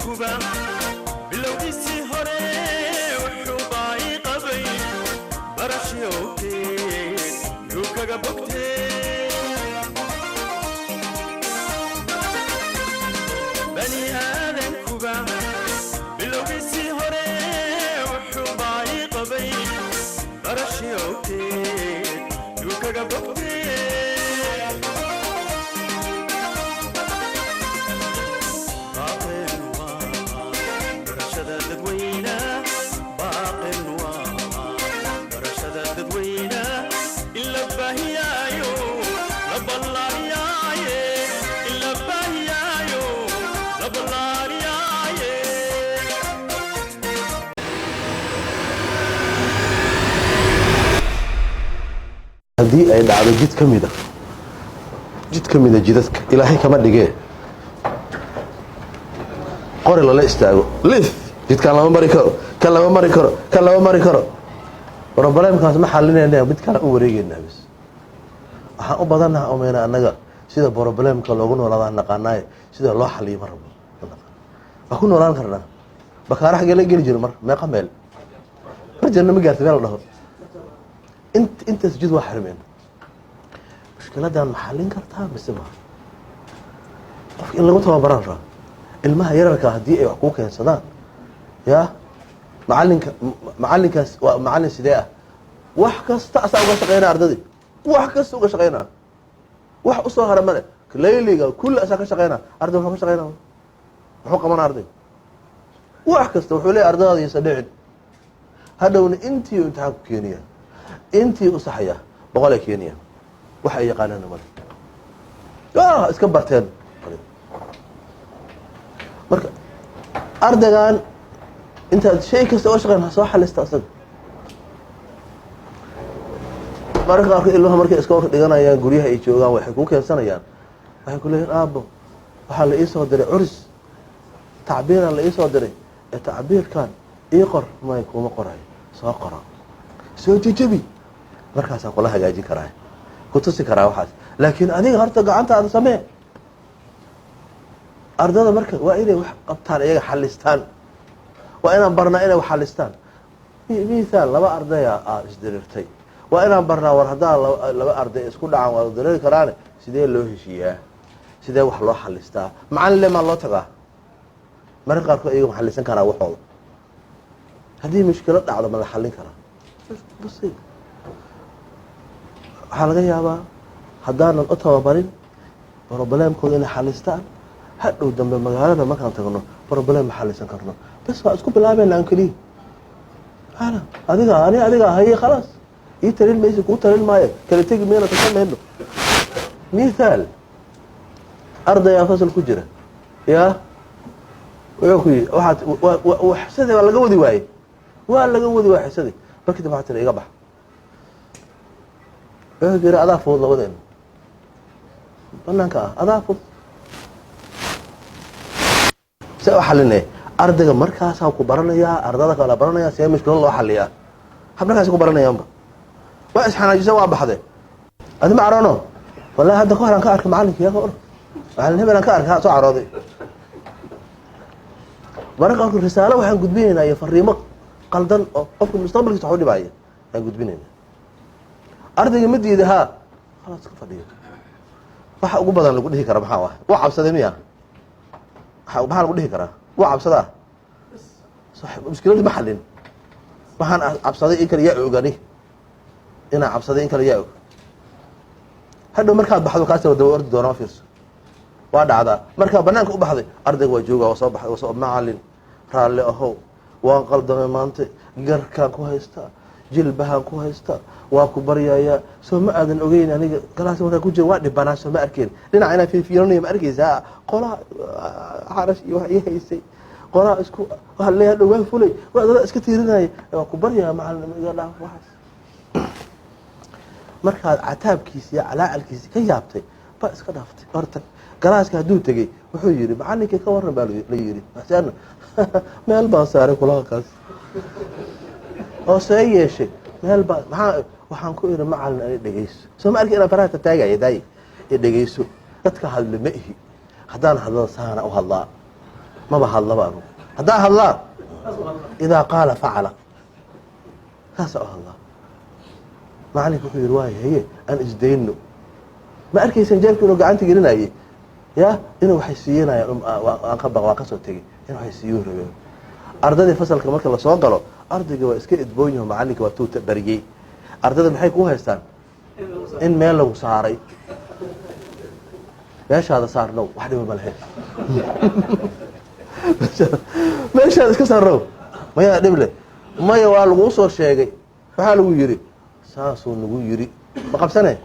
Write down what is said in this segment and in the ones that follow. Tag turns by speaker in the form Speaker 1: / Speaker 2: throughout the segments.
Speaker 1: kuba bilowgiisi hore wuxuu baay qabay barashiyowkii yuu kaga bogtee bani aadan kuba bilowgiisi hore wuxuu baay qabay barashiyowkii yuu kaga bogtee
Speaker 2: haddii ay dhacdo jid ka mida jidadka ilaahay kama dhigee qori lala istaago lif jidkaan lama mari karo kan lama mari karo kan lama mari karo problemkaas ma xalinayna mid kale u wareegaynaa bis waxaan u badanaha umayna annaga sida problemka loogu noolaadaan naqaanaaye sida loo xaliyo ma rabo waa ku noolaan karnaa bakaara xagee la geli jiro mar meeqa meel mar janna ma gaarta meel la dhaho intaas jid waa xirmeen mushkiladan ma xallin kartaa mise ma qofka in lagu tababaraan raa ilmaha yararka haddii ay wax kuu keensadaan yaa macalinkaas waa macallin sidee ah wax kasta asaa uga shaqeynaa ardadii wax kasta uga shaqeynaa wax usoo hara male layliga kulli asaa ka shaqeynaa arday wuxuu ka shaqeynaa muxuu qabanaa arday wax kasta wuxuu leeyahy ardadaada yasa dhicin hadhowna intii imtixaan ku keeniyaa intii u saxaya 100 ay Kenya waxa ay yaqaanaan male iska barteen marka ardaygan inta shay kasta oo shaqeyn soo xalista asag marka ilmaha markay iska hor dhiganayaan guryaha ay joogaan waxay ku keensanayaan waxay ku leeyahay aabo waxa la ii soo diray curis tacbiiran la ii soo diray tacbiirkan ii qor ma kuma qoray soo qora soo jijibi markaasaan kula hagaajin karaa ku tusi karaa waxaas laakiin adiga horta gacantaada samee ardada marka waa inay wax qabtaan iyaga xalistaan waa inaan barnaa inay wax xalistaan misaal laba ardaya isdirirtay waa inaan barnaa war haddaa laba arday isku dhacaan waa diriri karaan sidee loo heshiiyaa sidee wax loo xalistaa macallin lemaa loo tagaa marka qaarkood iyaga ma xalisan karaa waxooda haddii mushkilad dhacdo ma la xallin karaa waxaa laga yaabaa haddaanan u tababarin problemkooda inay xalistaan hadhow dambe magaalada markaan tagno problem ma xalisan karno bas waa isku bilaabeyna aan keliya adiga haye khalaas ii talin maysa kuu talin maayo kala tegi mayna tasamayno mithaal ardayaa fasal ku jira yaa wuxuu ku yidhi xisadi waa laga wadi waaye xisadi markii dambe waxaa tiri iga bax wuxuu yidhi adaa fudud labadeena banaanka adaa fudud see u xalinaya ardayga markaasaa ku baranayaa ardada kala baranayaa see mushkilad loo xaliyaa markaas ku baranayaanba waa isxanaajisa waa baxde adi ma caroono wallahi hadda ka hor aan ka arkay macallinkii yaa ka or macallin hebel aan ka arkay soo carooday marka qaarkood risaalo waxaan gudbinaynaa iyo fariimo qaldan oo qofka mustaqbalkiisa wax u dhibaaya aan gudbinaynaa ardayga ma diida haa khalaas ka fadhiyo waxa ugu badan lagu dhihi kara maxaa waa cabsaday miya maxaa lagu dhihi karaa waa cabsadaa mushkiladii ma xallin waxaan cabsaday in kale yaa ogani inaan cabsaday in kale yaa og hadhow markaad baxdo kaasa daba ordi doona fiirso waa dhacdaa markaa banaanka u baxday ardayga waa jooga waa soo baxday waa soo macallin raalli ahow waan qaldamay maanta garkaan ku haystaa jilbahaan ku haystaa waa ku baryayaa soo ma aadan ogeyn aniga galaas markaa ku jira waa dhibanaa soo ma arkeen dhinaca inaan fiirfiiranayo ma arkaysaa qolaha xarash iyo wax ii haysay qolaha isku waa leeyahay dhow waan fulay waa dada iska tiirinaya waa ku baryaa macallin iga dhaaf waxaas markaad cataabkiisa iyo calaacalkiisa ka yaabtay baa iska dhaaftay horta galaaska hadduu tegey wuxuu yidhi macallinkii ka warran baa la yidhi xuseen meel baan saaray kulaalkaas oo see yeeshay meel baa waxaan ku idhi macallin ani dhegeyso soo ma arki inaan faraha tataagaya daayi ee dhegeyso dadka hadle ma ihi haddaan hadlada saana u hadlaa ما بهالله أنا هذا الله إذا قال فعل هذا الله ما عليك في رواية هي أن إجدينه ما أركي سنجابك إنه قاعد تقولنا إيه يا إنه حيسينا يا أنقبض واقصه تجي إنه حيسيوه ربنا أرضي فصل كمان كلا صوان قالوا أرضي جوا إسكت بوينه مع عليك وتوت برجي أرضي محيك هو هستان إن ماله صاري ليش هذا صار نو واحد من الملحين ليش هذا كسر نو ما يدبله ما يوال وصور شيء فحاله يجري ساسو نقول يجري بقى بسنة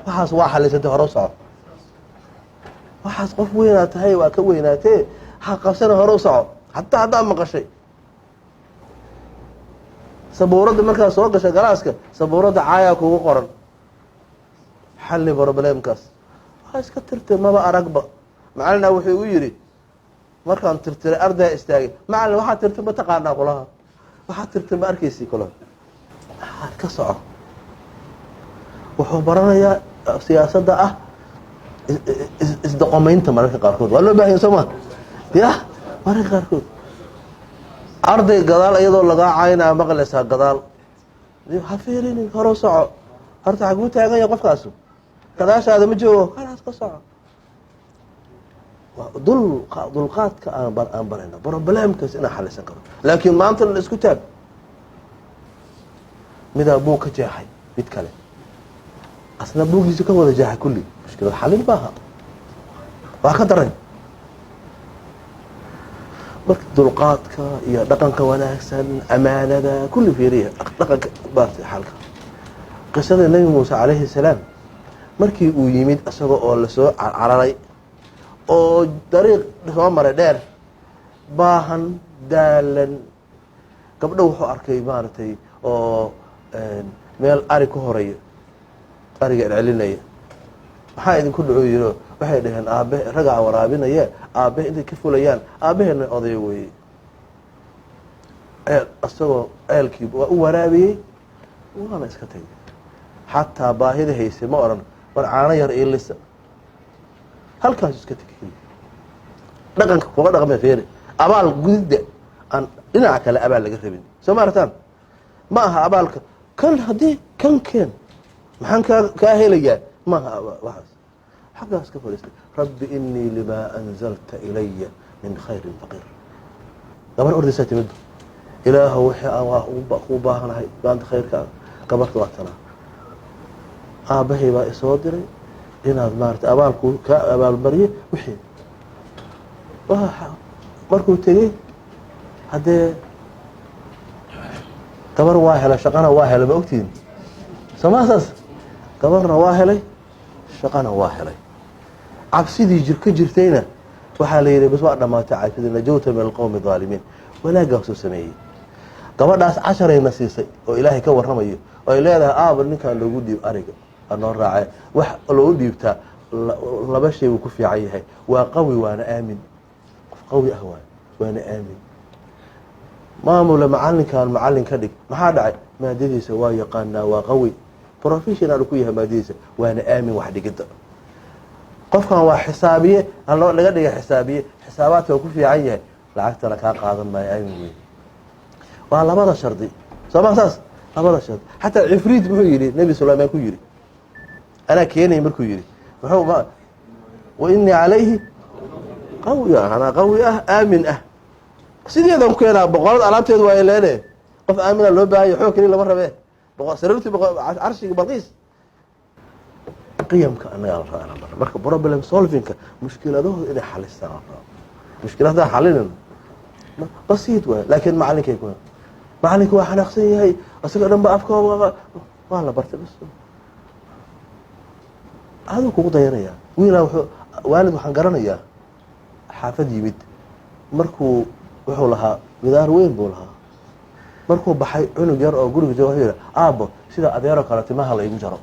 Speaker 2: وحاس واحد اللي سده هروسه وحاس قف وينات هاي وكويناته حق سنة هروسه حتى هذا ما قشي سبورة مركز سوق قش جلاسك سبورة عايا كوه قرن حل بربلام كاس هاي سكترت ما بقى رقبة معلنا وحي ويري مركز ترتر أرض استاجي معلنا واحد ترتر ما تقعنا كلها واحد ترتر ما أركيسي كلها كسر وحبرنا يا سياسة ده إصدقامين تمرك قاركود ولا بقى يسمى يا مرك قاركود أرضي قدال أيضا لقى عينها مغلسها قدال حفيرين هروسع أرتع قوتي أجا يقف كاسو كذاش هذا مجوه خلاص قصع دول قات كأنبرنا بربلام كاس إنا حل سكر لكن ما أنت الإسكتاب ماذا أبوك جاحي بيتكلم أصلا أبوك يسكت ولا جاحي كلي مشكلة حلين باها وأخذرين marka dulqaadka iyo dhaqanka wanaagsan amaanada kulli fiiriya dhaqanka baartay xalka qisada nabi Muuse alayhi salaam markii uu yimid asagoo oo la soo cararay oo dariiq soo maray dheer baahan daalan gabdho wuxuu arkay maartay oo meel ari ku horeeyo ariga celinaya waxa idin ku dhaco yiro waxay dhaheen aabe raga waraabinaya aabe inta ka fulayaan aabeena oday weey asagoo eelkii u waraabiyay waana iska tagay hatta baahida hayse ma oran war caana yar eelisa halkaas iska tagay dhaqanka kuga dhaqmay feeri abaal gudida aan dhinaca kale abaal laga rabin Soomaalitan ma aha abaalka kan hadii kan keen maxaan ka helayaa ما واحد حقا اسكفر ربي إني لما أنزلت إلي من خير فقير قبل أرضي ساتي مده إله وحي أخوباهنا بانت خير كان قبرت وقتنا آبهي با إصودري إنا مارت أبالكو كأبال بريه وحي مركو تجي هذا قبر واهلة شقنا واهلة بأكتين سما أساس قبرنا واهلة شقنا واهلة عبسيدي جرتينا وحالي بس وقت ما تعرف إذا نجوت من القوم الظالمين ولا قوس سمي قبل ناس 10 نسيسي وإلهي كور رميه وإلهي لها اللي كان لو ودي أرجع النار راعي لو ودي بتاع لبشي وكفي عيه وقوي وأنا آمن قوي أهوان وأنا آمن ما مولا معلن كان معلن كذك ما حدا ما دي سواي قانا وقوي بروفيشنال كويها ما دي وأنا آمن واحد جدا قفكان waa xisaabiye aan laga dhigay xisaabiye xisaabaadka ku fiican yahay lacagta ka qaadan ma ay weey waa labada shardi sababtaas labada shardi hatta ifriid wuxuu yiri nabi sallallahu alayhi ku yiri ana keenay markuu yiri wuxuu ma wa inni alayhi qawi ana qawi aamin sideedan ku yeelaa boqorad alaabteedu waa leeyahay qof aamina loo baahay xoog kale lama rabe boqor sararti arshiga balqiis قيمك أنا مركب بروبلم سولفينك مشكلة ده إذا حلستها مشكلة ده حلنا بسيط لكن ما عليك يكون ما عليك واحد شخصية هي أصير أنا بأفكار والله برتبس هذا كوكو ضيرية ويلا والد وحنقرنا إياه حافظ يبيد مركو وحولها جدار وين بولها مركو بحي عنو جر أو جرو جواهير أبو سيدا أديارك على تماها لا ينجرب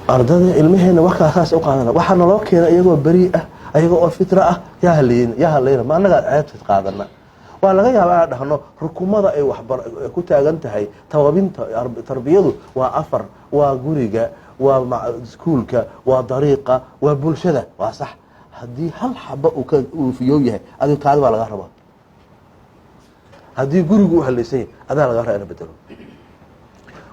Speaker 2: ardada ilmaheena wax ka asaas u qaadana waxana loo keenay iyagoo bari ah ayagoo oo fitra ah yaa haleen ma anaga ceebta qaadana waa laga yaabaa dhahno rukumada ay wax ku taagan tahay tawabinta tarbiyadu waa afar waa guriga waa iskuulka waa dariiqa waa bulshada waa sax haddii hal xaba uu fiyow yahay adigu taadi baa laga rabaa haddii gurigu u halaysay adaa laga rabaa ina bedelo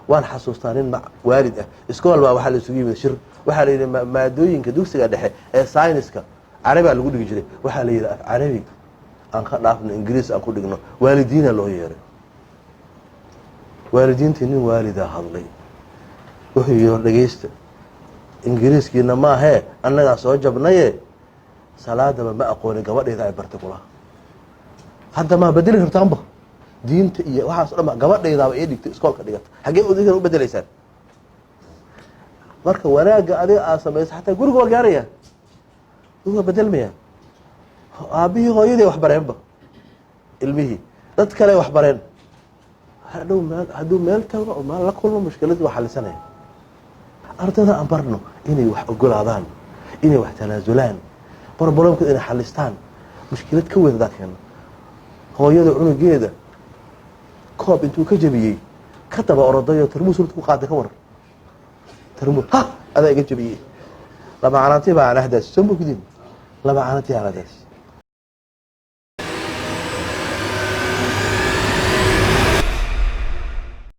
Speaker 2: waan xasuustaa nin waalid ah iskool baa waxaa la isugu yimid shir waxaa la yidhi maadooyinka dugsiga dhexe ee sayniska carabi aa lagu dhigi jiray waxaa la yidhi af carabi aan ka dhaafno ingiriis aan ku dhigno waalidiina loo yeeray waalidiintii nin waalidaa hadlay wuxuu yidhi dhegaysta ingiriiskiina maahee annagaa soo jabnaye salaadaba ma aqoonin gabadheeda ay bartay kulaha hadda maa bedeli rabtaanba diinta iyo waxaas o dhan gabadhaydaaba ii dhigtay iskoolka dhigata xaggee udinkan u bedelaysaan marka wanaagga adiga aad samaysa xataa guriga waa gaarayaan guriga waa bedelmayaan aabihii hooyadii wax bareenba ilmihii dad kale wax bareen hadduu meel tago oo meel la kulmo mushkiladii waa xalisanaya ardada aan barno inay wax ogolaadaan inay wax tanaasulaan problemkooda inay xalistaan mushkilad ka weyn hadaa keeno hooyada cunugeeda koob intuu ka jabiyey ka daba orodayo tarmuus horta ku qaaday ka waran tarmuus ha adaa iga jabiyey lama cananti baa anahdaas soo mogdin lama cananti anahdaas